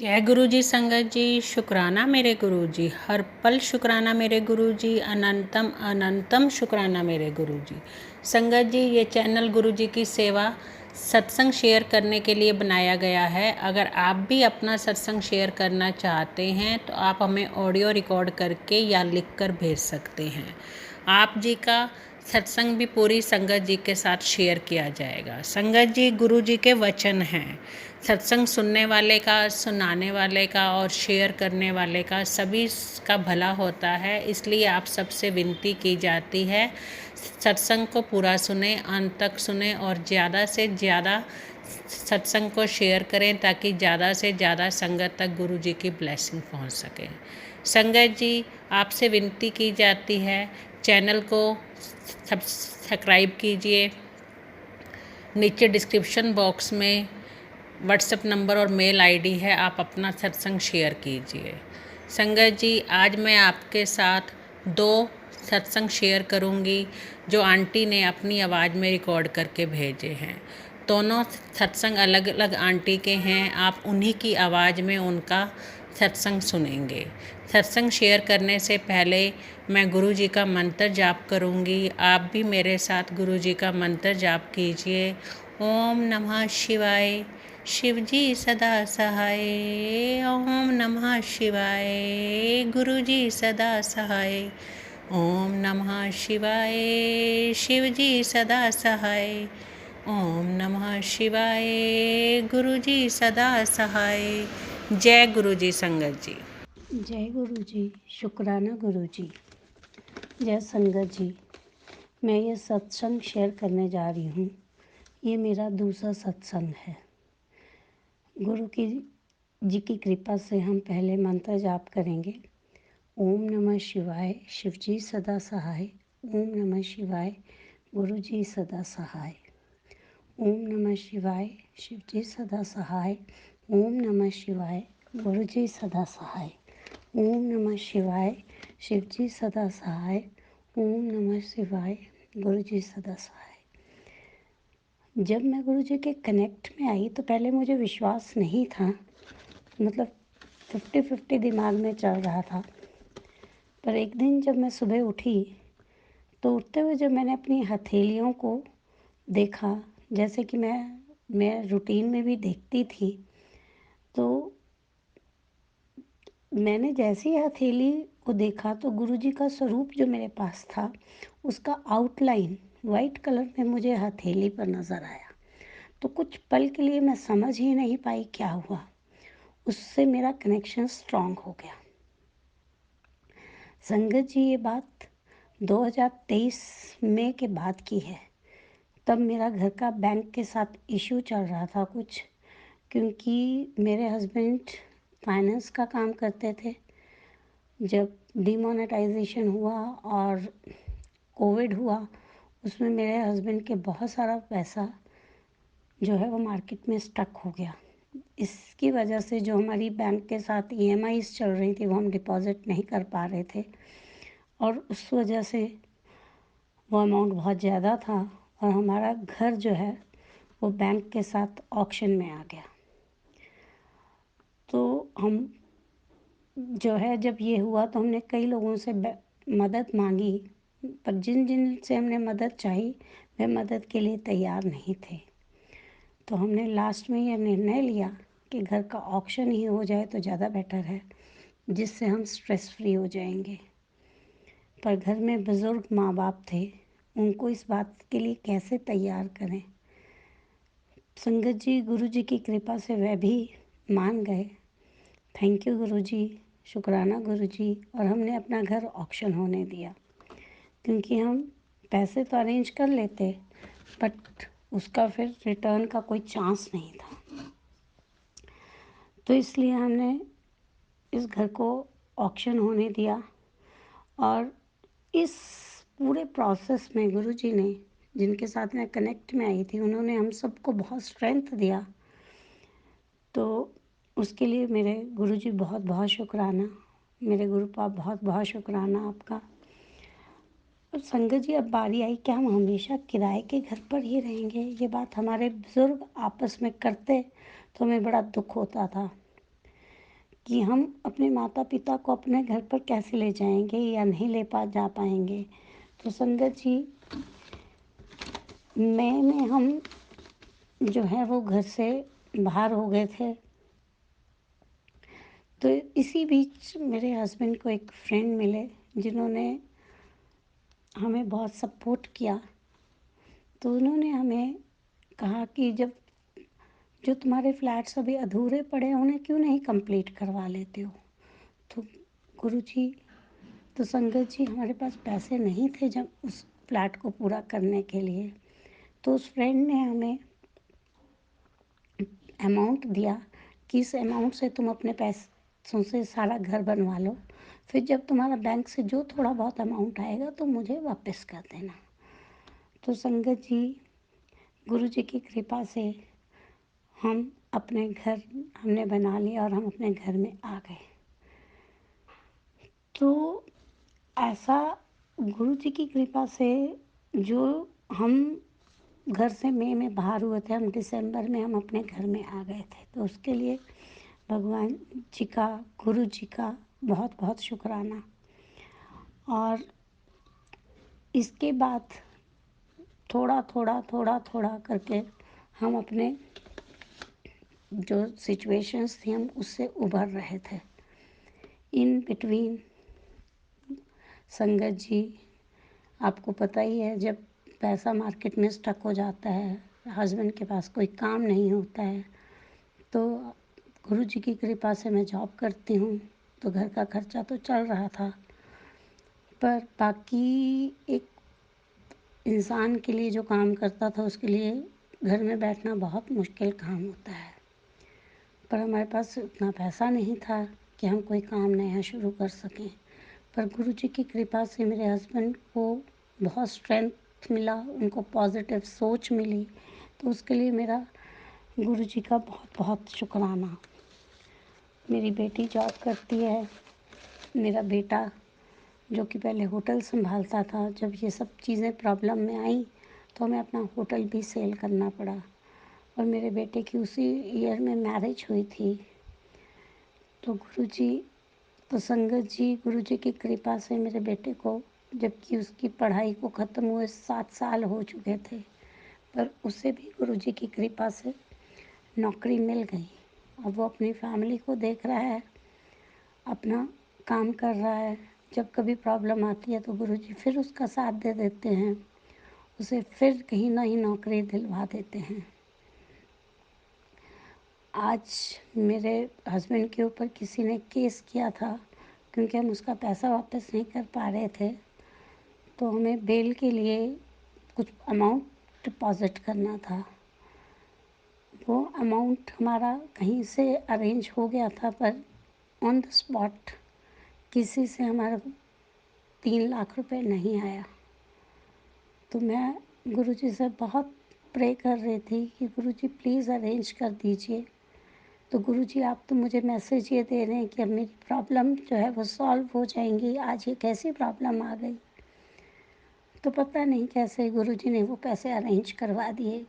जय गुरु जी संगत जी। शुक्राना मेरे गुरु जी, हर पल शुक्राना मेरे गुरु जी, अनंतम अनंतम शुक्राना मेरे गुरु जी। संगत जी, ये चैनल गुरु जी की सेवा सत्संग शेयर करने के लिए बनाया गया है। अगर आप भी अपना सत्संग शेयर करना चाहते हैं तो आप हमें ऑडियो रिकॉर्ड करके या लिख कर भेज सकते हैं। आप जी का सत्संग भी पूरी संगत जी के साथ शेयर किया जाएगा। संगत जी, गुरु जी के वचन हैं। सत्संग सुनने वाले का, सुनाने वाले का और शेयर करने वाले का सभी का भला होता है। इसलिए आप सबसे विनती की जाती है, सत्संग को पूरा सुने, अंत तक सुने और ज़्यादा से ज़्यादा सत्संग को शेयर करें ताकि ज़्यादा से ज़्यादा संगत तक गुरु जी की ब्लेसिंग पहुंच सके। संगत जी, आपसे विनती की जाती है, चैनल को सब्सक्राइब कीजिए। नीचे डिस्क्रिप्शन बॉक्स में व्हाट्सएप नंबर और मेल आईडी है, आप अपना सत्संग शेयर कीजिए। संगत जी, आज मैं आपके साथ 2 सत्संग शेयर करूंगी जो आंटी ने अपनी आवाज़ में रिकॉर्ड करके भेजे हैं। दोनों सत्संग अलग अलग आंटी के हैं। आप उन्हीं की आवाज़ में उनका सत्संग सुनेंगे। सत्संग शेयर करने से पहले मैं गुरु जी का मंत्र जाप करूंगी। आप भी मेरे साथ गुरु जी का मंत्र जाप कीजिए। ओम नमः शिवाय, शिव जी सदा सहाय। ओम नमः शिवाय, गुरु जी सदा सहाय। ओम नमः शिवाय, शिव जी सदा सहाय। ओम नमः शिवाय, गुरु जी सदा सहाय। जय गुरु जी संगत जी। जय गुरु जी, शुक्राना गुरु जी। जय संगत जी, मैं ये सत्संग शेयर करने जा रही हूँ। ये मेरा दूसरा सत्संग है। गुरु की जी की कृपा से हम पहले मंत्र जाप करेंगे। ओम नमः शिवाय, शिव जी सदा सहाय। ओम नमः शिवाय, गुरु जी सदा सहाय। ओम नमः शिवाय, शिव जी सदा सहाय। ओम नमः शिवाय, गुरु जी सदा सहाय। ओम नमः शिवाय, शिव जी सदा सहाय। ओम नमः शिवाय, गुरु जी सदा सहाय। जब मैं गुरु जी के कनेक्ट में आई तो पहले मुझे विश्वास नहीं था, मतलब 50-50 दिमाग में चल रहा था। पर एक दिन जब मैं सुबह उठी तो उठते हुए जब मैंने अपनी हथेलियों को देखा, जैसे कि मैं रूटीन में भी देखती थी, तो मैंने जैसे ही हथेली को देखा तो गुरुजी का स्वरूप जो मेरे पास था उसका आउटलाइन वाइट कलर में मुझे हथेली पर नज़र आया। तो कुछ पल के लिए मैं समझ ही नहीं पाई क्या हुआ। उससे मेरा कनेक्शन स्ट्रांग हो गया। संगत जी, ये बात 2023 मई के बाद की है। तब मेरा घर का बैंक के साथ इशू चल रहा था कुछ, क्योंकि मेरे हस्बैंड फाइनेंस का काम करते थे। जब डिमोनेटाइजेशन हुआ और कोविड हुआ, उसमें मेरे हस्बैंड के बहुत सारा पैसा जो है वो मार्केट में स्टक हो गया। इसकी वजह से जो हमारी बैंक के साथ ईएमआईज़ चल रही थी वो हम डिपॉज़िट नहीं कर पा रहे थे, और उस वजह से वो अमाउंट बहुत ज़्यादा था और हमारा घर जो है वो बैंक के साथ ऑक्शन में आ गया। तो हम जो है, जब ये हुआ तो हमने कई लोगों से मदद मांगी, पर जिन जिन से हमने मदद चाही वे मदद के लिए तैयार नहीं थे। तो हमने लास्ट में यह निर्णय लिया कि घर का ऑक्शन ही हो जाए तो ज़्यादा बेटर है, जिससे हम स्ट्रेस फ्री हो जाएंगे। पर घर में बुज़ुर्ग माँ बाप थे, उनको इस बात के लिए कैसे तैयार करें। संगत जी, गुरु जी की कृपा से वह भी मान गए। थैंक यू गुरु जी, शुक्राना गुरु जी। और हमने अपना घर ऑक्शन होने दिया, क्योंकि हम पैसे तो अरेंज कर लेते बट उसका फिर रिटर्न का कोई चांस नहीं था। तो इसलिए हमने इस घर को ऑक्शन होने दिया। और इस पूरे प्रोसेस में गुरु जी ने, जिनके साथ मैं कनेक्ट में आई थी, उन्होंने हम सबको बहुत स्ट्रेंथ दिया। तो उसके लिए मेरे गुरुजी बहुत बहुत शुक्राना। मेरे गुरु पाप बहुत बहुत शुक्राना आपका। और संगत जी, अब बारी आई कि हम हमेशा किराए के घर पर ही रहेंगे। ये बात हमारे बुज़ुर्ग आपस में करते तो हमें बड़ा दुख होता था। कि हम अपने माता पिता को अपने घर पर कैसे ले जाएंगे या नहीं जा पाएंगे। तो संगत जी, मई में हम जो है वो घर से बाहर हो गए थे। तो इसी बीच मेरे हस्बैंड को एक फ्रेंड मिले जिन्होंने हमें बहुत सपोर्ट किया। तो उन्होंने हमें कहा कि जब जो तुम्हारे फ्लैट्स अभी अधूरे पड़े हैं उन्हें क्यों नहीं कंप्लीट करवा लेते हो। तो गुरुजी, तो संगत जी, हमारे पास पैसे नहीं थे जब उस फ्लैट को पूरा करने के लिए। तो उस फ्रेंड ने हमें अमाउंट दिया कि इस अमाउंट से तुम अपने पैसों से सारा घर बनवा लो, फिर जब तुम्हारा बैंक से जो थोड़ा बहुत अमाउंट आएगा तो मुझे वापस कर देना। तो संगत जी, गुरु जी की कृपा से हम अपने घर हमने बना लिया और हम अपने घर में आ गए। तो ऐसा गुरु जी की कृपा से जो हम घर से मई में बाहर हुए थे, हम दिसंबर में हम अपने घर में आ गए थे। तो उसके लिए भगवान जी का, गुरु जी का बहुत बहुत शुक्राना। और इसके बाद थोड़ा थोड़ा करके हम अपने जो सिचुएशंस थी हम उससे उभर रहे थे। इन बिटवीन संगत जी, आपको पता ही है, जब पैसा मार्केट में स्टक हो जाता है, हस्बैंड के पास कोई काम नहीं होता है, तो गुरु जी की कृपा से मैं जॉब करती हूँ, तो घर का खर्चा तो चल रहा था, पर बाकी एक इंसान के लिए जो काम करता था उसके लिए घर में बैठना बहुत मुश्किल काम होता है। पर हमारे पास उतना पैसा नहीं था कि हम कोई काम नया शुरू कर सकें। पर गुरु जी की कृपा से मेरे हस्बैंड को बहुत स्ट्रेंथ मिला, उनको पॉजिटिव सोच मिली। तो उसके लिए मेरा गुरु जी का बहुत बहुत शुक्राना। मेरी बेटी जॉब करती है, मेरा बेटा जो कि पहले होटल संभालता था, जब ये सब चीज़ें प्रॉब्लम में आई तो हमें अपना होटल भी सेल करना पड़ा। और मेरे बेटे की उसी ईयर में मैरिज हुई थी। तो संगत जी, गुरु जी की कृपा से मेरे बेटे को, जबकि उसकी पढ़ाई को ख़त्म हुए 7 साल हो चुके थे, पर उसे भी गुरु जी की कृपा से नौकरी मिल गई। अब वो अपनी फैमिली को देख रहा है, अपना काम कर रहा है। जब कभी प्रॉब्लम आती है तो गुरु जी फिर उसका साथ दे देते हैं, उसे फिर कहीं ना ही नौकरी दिलवा देते हैं। आज मेरे हस्बैंड के ऊपर किसी ने केस किया था क्योंकि हम उसका पैसा वापस नहीं कर पा रहे थे। तो हमें बेल के लिए कुछ अमाउंट डिपॉज़िट करना था। वो अमाउंट हमारा कहीं से अरेंज हो गया था, पर ऑन द स्पॉट किसी से हमारा 3 लाख रुपए नहीं आया। तो मैं गुरुजी से बहुत प्रे कर रही थी कि गुरुजी प्लीज़ अरेंज कर दीजिए। तो गुरुजी, आप तो मुझे मैसेज ये दे रहे हैं कि अब मेरी प्रॉब्लम जो है वो सॉल्व हो जाएंगी, आज ये कैसी प्रॉब्लम आ गई। तो पता नहीं कैसे गुरुजी ने वो पैसे अरेंज करवा दिए।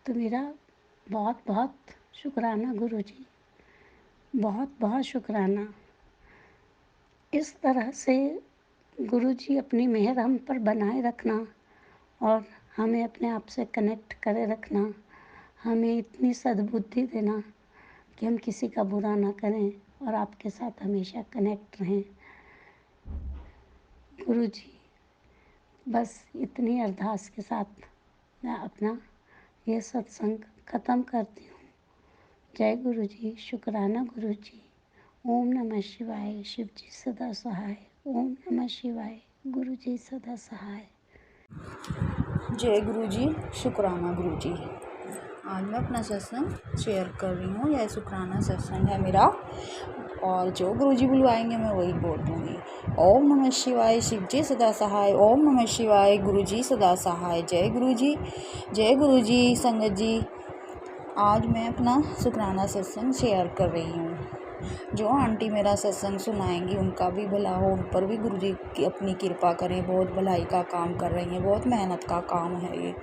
तो मेरा बहुत बहुत शुक्राना गुरुजी, बहुत बहुत शुक्राना। इस तरह से गुरुजी अपनी मेहर हम पर बनाए रखना और हमें अपने आप से कनेक्ट करे रखना, हमें इतनी सद्बुद्धि देना कि हम किसी का बुरा ना करें और आपके साथ हमेशा कनेक्ट रहें। गुरुजी, बस इतनी अरदास के साथ मैं अपना ये सत्संग ख़त्म करती हूँ। जय गुरु जी, शुक्राना गुरु जी। ओम नमः शिवाय, शिव जी सदा सहाय। ओम नमः शिवाय, गुरु जी सदा सहाय। जय गुरु जी, शुक्राना गुरु जी। आज मैं अपना सत्संग शेयर कर रही हूँ। यह शुक्राना सत्संग है मेरा, और जो गुरु जी बुलवाएंगे मैं वही बोल दूँगी। ओम नमः शिवाय, शिव जी सदा सहाय। ओम नमः शिवाय, गुरु जी सदा सहाय। जय गुरु जी, जय गुरु जी। संगत जी, आज मैं अपना शुक्राना सत्संग शेयर कर रही हूँ। जो आंटी मेरा सत्संग सुनाएंगी उनका भी भला हो, उन पर भी गुरुजी की अपनी कृपा करें। बहुत भलाई का काम कर रही हैं, बहुत मेहनत का काम है ये।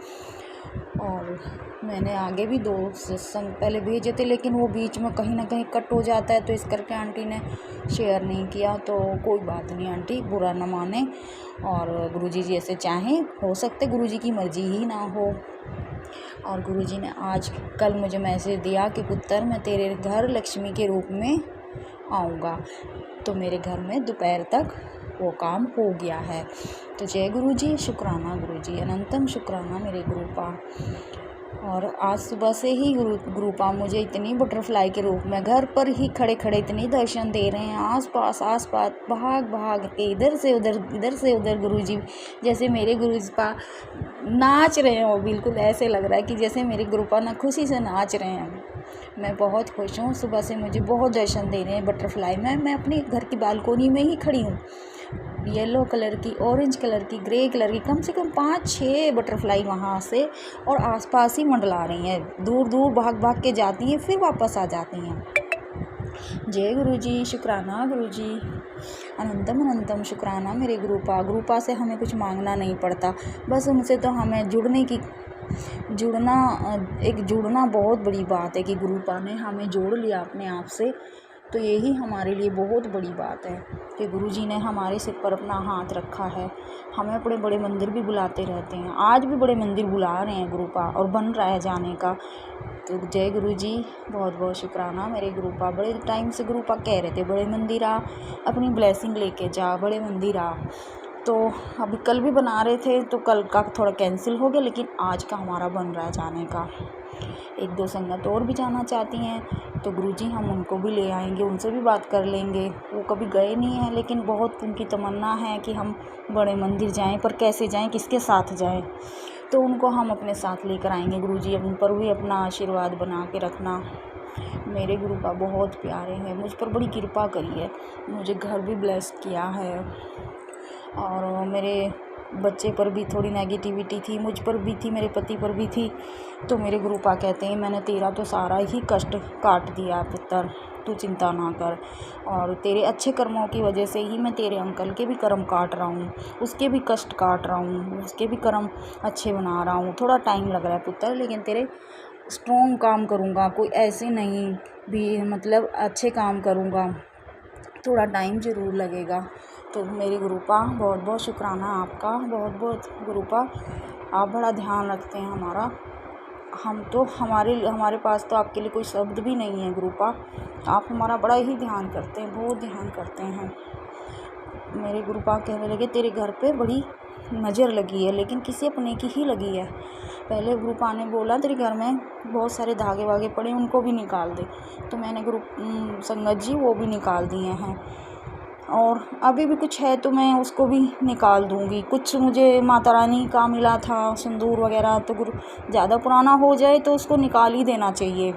और मैंने आगे भी 2 सत्संग पहले भेजे थे, लेकिन वो बीच में कहीं ना कहीं कट हो जाता है, तो इस करके आंटी ने शेयर नहीं किया। तो कोई बात नहीं आंटी, बुरा ना माने, और गुरुजी जैसे चाहें हो सकते गुरुजी की मर्जी ही ना हो। और गुरुजी ने आज कल मुझे मैसेज दिया कि पुत्र मैं तेरे घर लक्ष्मी के रूप में आऊँगा। तो मेरे घर में दोपहर तक वो काम हो गया है। तो जय गुरुजी, शुक्राना गुरुजी, अनंतम शुक्राना मेरे गुरुपा। और आज सुबह से ही गुरुपा मुझे इतनी बटरफ्लाई के रूप में घर पर ही खड़े खड़े इतनी दर्शन दे रहे हैं, आस पास भाग भाग के इधर से उधर गुरुजी जैसे मेरे गुरुपा नाच रहे हो। बिल्कुल ऐसे लग रहा है कि जैसे मेरे गुरुपा ना खुशी से नाच रहे हैं। मैं बहुत खुश हूँ, सुबह से मुझे बहुत दर्शन दे रहे हैं बटरफ्लाई में। मैं अपने घर की बालकोनी में ही खड़ी हूँ, येलो कलर की, ऑरेंज कलर की, ग्रे कलर की, कम से कम 5-6 बटरफ्लाई वहाँ से और आसपास ही मंडला रही हैं। दूर दूर भाग भाग के जाती हैं, फिर वापस आ जाती हैं। जय गुरुजी, शुक्राना गुरुजी, अनंतम अनंतम शुक्राना मेरे गुरुपा। गुरुपा से हमें कुछ मांगना नहीं पड़ता, बस उनसे तो हमें जुड़ना बहुत बड़ी बात है कि गुरुपा ने हमें जोड़ लिया अपने आप से। तो यही हमारे लिए बहुत बड़ी बात है कि गुरुजी ने हमारे सिर पर अपना हाथ रखा है। हमें अपने बड़े मंदिर भी बुलाते रहते हैं, आज भी बड़े मंदिर बुला रहे हैं गुरुपा, और बन रहा है जाने का। तो जय गुरुजी, बहुत बहुत शुक्राना मेरे गुरुपा। बड़े टाइम से गुरुपा कह रहे थे बड़े मंदिर आ, अपनी ब्लेसिंग लेके जा, बड़े मंदिर आ। तो अभी कल भी बना रहे थे, तो कल का थोड़ा कैंसिल हो गया, लेकिन आज का हमारा बन रहा है जाने का। 1-2 संगत और भी जाना चाहती हैं, तो गुरुजी हम उनको भी ले आएंगे, उनसे भी बात कर लेंगे। वो कभी गए नहीं हैं, लेकिन बहुत उनकी तमन्ना है कि हम बड़े मंदिर जाएं, पर कैसे जाएं, किसके साथ जाएं। तो उनको हम अपने साथ लेकर आएंगे। गुरुजी उन पर भी अपना आशीर्वाद बना के रखना। मेरे गुरुपा बहुत प्यारे हैं, मुझ पर बड़ी कृपा करी है, मुझे घर भी ब्लेस किया है। और मेरे बच्चे पर भी थोड़ी नेगेटिविटी थी, मुझ पर भी थी, मेरे पति पर भी थी। तो मेरे गुरुपा कहते हैं मैंने तेरा तो सारा ही कष्ट काट दिया पुत्र, तू चिंता ना कर। और तेरे अच्छे कर्मों की वजह से ही मैं तेरे अंकल के भी कर्म काट रहा हूँ, उसके भी कष्ट काट रहा हूँ, उसके भी कर्म अच्छे बना रहा हूँ। थोड़ा टाइम लग रहा है पुत्र, लेकिन तेरे स्ट्रॉन्ग काम करूँगा, कोई ऐसे नहीं भी, मतलब अच्छे काम करूँगा, थोड़ा टाइम ज़रूर लगेगा। तो मेरे गुरुपा बहुत बहुत शुक्राना आपका, बहुत बहुत गुरुपा, आप बड़ा ध्यान रखते हैं हमारा। हम तो हमारे पास तो आपके लिए कोई शब्द भी नहीं है गुरुपा, आप हमारा बड़ा ही ध्यान करते हैं, बहुत ध्यान करते हैं। मेरे गुरुपा कहने लगे तेरे घर पे बड़ी नज़र लगी है, लेकिन किसी अपने की ही लगी है। पहले गुरुपा ने बोला तेरे घर में बहुत सारे धागे वागे पड़े, उनको भी निकाल दे। तो मैंने संगत जी वो भी निकाल दिए हैं, और अभी भी कुछ है तो मैं उसको भी निकाल दूंगी। कुछ मुझे माता रानी का मिला था सिंदूर वगैरह, तो ज़्यादा पुराना हो जाए तो उसको निकाल ही देना चाहिए,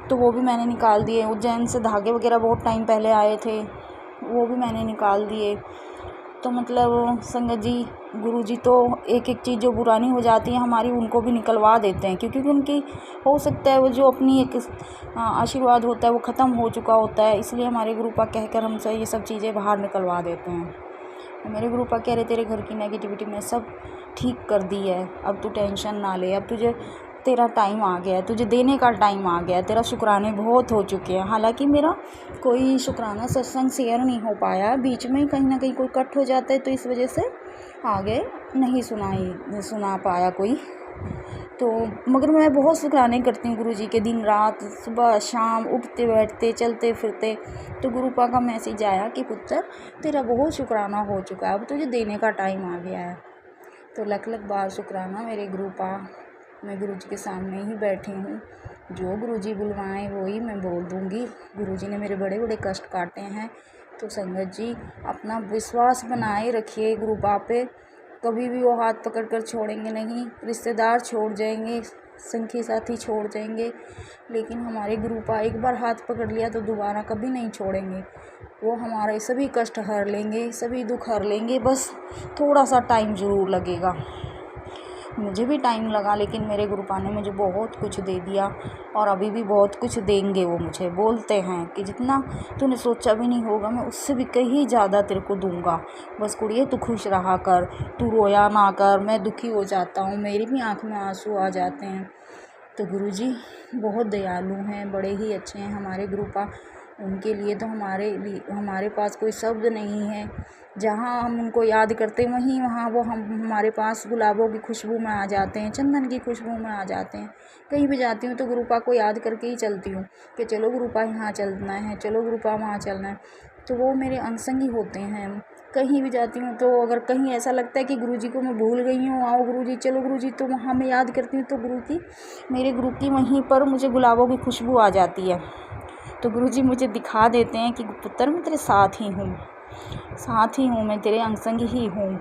तो वो भी मैंने निकाल दिए। उज्जैन से धागे वगैरह बहुत टाइम पहले आए थे, वो भी मैंने निकाल दिए। तो मतलब संगत जी, गुरुजी तो एक एक चीज़ जो पुरानी हो जाती है हमारी, उनको भी निकलवा देते हैं, क्योंकि उनकी हो सकता है वो जो अपनी एक आशीर्वाद होता है वो ख़त्म हो चुका होता है, इसलिए हमारे गुरुपा कहकर हमसे ये सब चीज़ें बाहर निकलवा देते हैं। मेरे गुरुपा कह रहे तेरे घर की नेगेटिविटी में सब ठीक कर दी है, अब तू टेंशन ना ले, अब तेरा टाइम आ गया है, तुझे देने का टाइम आ गया है, तेरा शुक्राने बहुत हो चुके हैं। हालांकि मेरा कोई शुक्राना सत्संग शेयर नहीं हो पाया, बीच में कहीं ना कहीं कोई कट हो जाता है, तो इस वजह से आगे नहीं सुना पाया कोई। तो मगर मैं बहुत शुक्राने करती हूँ गुरुजी के, दिन रात, सुबह शाम, उठते बैठते चलते फिरते। तो गुरुपा का मैसेज आया कि पुत्र तेरा बहुत शुक्राना हो चुका है, अब तुझे देने का टाइम आ गया है। तो लख लख बार शुक्राना मेरे गुरुपा। मैं गुरुजी के सामने ही बैठी हूँ, जो गुरुजी बुलवाएं वही मैं बोल दूँगी। गुरुजी ने मेरे बड़े बड़े कष्ट काटे हैं। तो संगत जी अपना विश्वास बनाए रखिए गुरुपा पे, कभी भी वो हाथ पकड़ कर छोड़ेंगे नहीं। रिश्तेदार छोड़ जाएंगे, संगी साथी छोड़ जाएंगे, लेकिन हमारे गुरुपा एक बार हाथ पकड़ लिया तो दोबारा कभी नहीं छोड़ेंगे। वो हमारे सभी कष्ट हर लेंगे, सभी दुख हर लेंगे, बस थोड़ा सा टाइम ज़रूर लगेगा। मुझे भी टाइम लगा, लेकिन मेरे गुरुपा ने मुझे बहुत कुछ दे दिया और अभी भी बहुत कुछ देंगे। वो मुझे बोलते हैं कि जितना तूने सोचा भी नहीं होगा, मैं उससे भी कहीं ज़्यादा तेरे को दूंगा। बस कुड़िए तू खुश रहा कर, तू रोया ना कर। मैं दुखी हो जाता हूँ, मेरी भी आँख में आंसू आ जाते हैं। तो गुरुजी बहुत दयालु हैं, बड़े ही अच्छे हैं हमारे गुरुपा। उनके लिए तो हमारे पास कोई शब्द नहीं है। जहाँ हम उनको याद करते हैं वहाँ वो हमारे पास गुलाबों की खुशबू में आ जाते हैं, चंदन की खुशबू में आ जाते हैं। कहीं भी जाती हूँ तो गुरुपा को याद करके ही चलती हूँ कि चलो गुरुपा यहाँ चलना है, चलो गुरुपा वहाँ चलना है। तो वो मेरे अंगसंगी होते हैं। कहीं भी जाती हूँ तो अगर कहीं ऐसा लगता है कि गुरुजी को मैं भूल गई हूँ, आओ गुरुजी, चलो गुरुजी, तो वहाँ मैं याद करती हूँ तो मेरे गुरु की वहीं पर मुझे गुलाबों की खुशबू आ जाती है। तो गुरुजी मुझे दिखा देते हैं कि पुत्र मैं तेरे साथ ही हूँ, मैं तेरे अंगसंगी ही हूँ।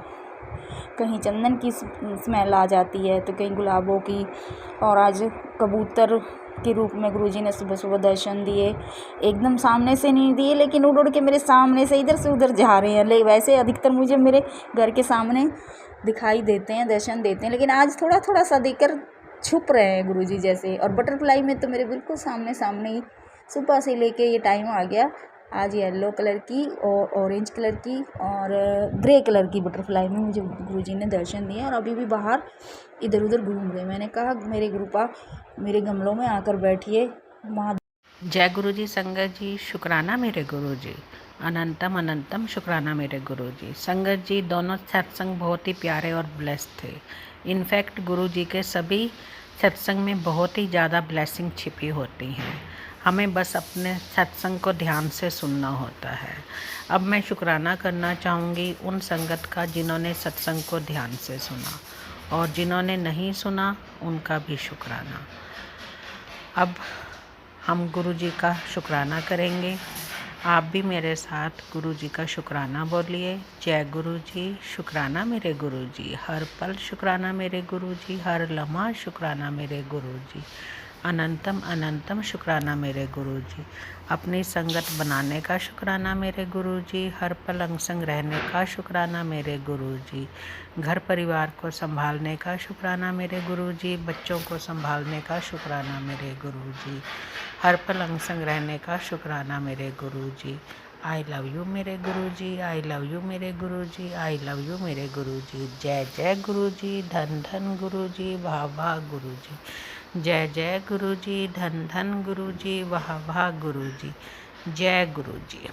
कहीं चंदन की स्मेल आ जाती है तो कहीं गुलाबों की। और आज कबूतर के रूप में गुरुजी ने सुबह सुबह दर्शन दिए। एकदम सामने से नहीं दिए, लेकिन उड़ उड़ के मेरे सामने से इधर से उधर जा रहे हैं। वैसे अधिकतर मुझे मेरे घर के सामने दिखाई देते हैं, दर्शन देते हैं, लेकिन आज थोड़ा थोड़ा सा देकर छुप रहे हैं गुरुजी जैसे। और बटरफ्लाई में तो मेरे बिल्कुल सामने ही सुबह से लेके ये टाइम आ गया। आज येलो कलर की और ऑरेंज कलर की और ग्रे कलर की बटरफ्लाई में मुझे गुरुजी ने दर्शन दिए। और अभी भी बाहर इधर उधर घूम रहे। मैंने कहा मेरे गुरुपा मेरे गमलों में आकर बैठिए। वहाँ जय गुरु जी। संगत जी शुक्राना मेरे गुरु जी, अनंतम अनंतम शुक्राना मेरे गुरु जी। संगत जी दोनों सत्संग बहुत ही प्यारे और ब्लेस्ड थे। इनफैक्ट गुरु जी के सभी सत्संग में बहुत ही ज़्यादा ब्लेसिंग छिपी होती हैं। हमें बस अपने सत्संग को ध्यान से सुनना होता है। अब मैं शुक्राना करना चाहूँगी उन संगत का जिन्होंने सत्संग को ध्यान से सुना, और जिन्होंने नहीं सुना उनका भी शुक्राना। अब हम गुरु जी का शुक्राना करेंगे। आप भी मेरे साथ गुरु जी का शुक्राना बोलिए। जय गुरु जी। शुक्राना मेरे गुरु जी, हर पल शुक्राना मेरे गुरु जी, हर लम्हा शुक्राना मेरे गुरु जी, अनंतम अनंतम शुक्राना मेरे गुरु जी। अपनी संगत बनाने का शुक्राना मेरे गुरु जी, हर पल अंग संग रहने का शुक्राना मेरे गुरु जी, घर परिवार को संभालने का शुक्राना मेरे गुरु जी, बच्चों को संभालने का शुक्राना मेरे गुरु जी, हर पल अंग संग रहने का शुक्राना मेरे गुरु जी। आई लव यू मेरे गुरु जी, आई लव यू मेरे गुरु जी, आई लव यू मेरे गुरु जी। जय जय गुरु जी, धन धन गुरु जी, वाह वाह गुरु जी। जय जय गुरु जी, धन धन गुरु जी, वाह वाह गुरु जी। जय गुरु जी।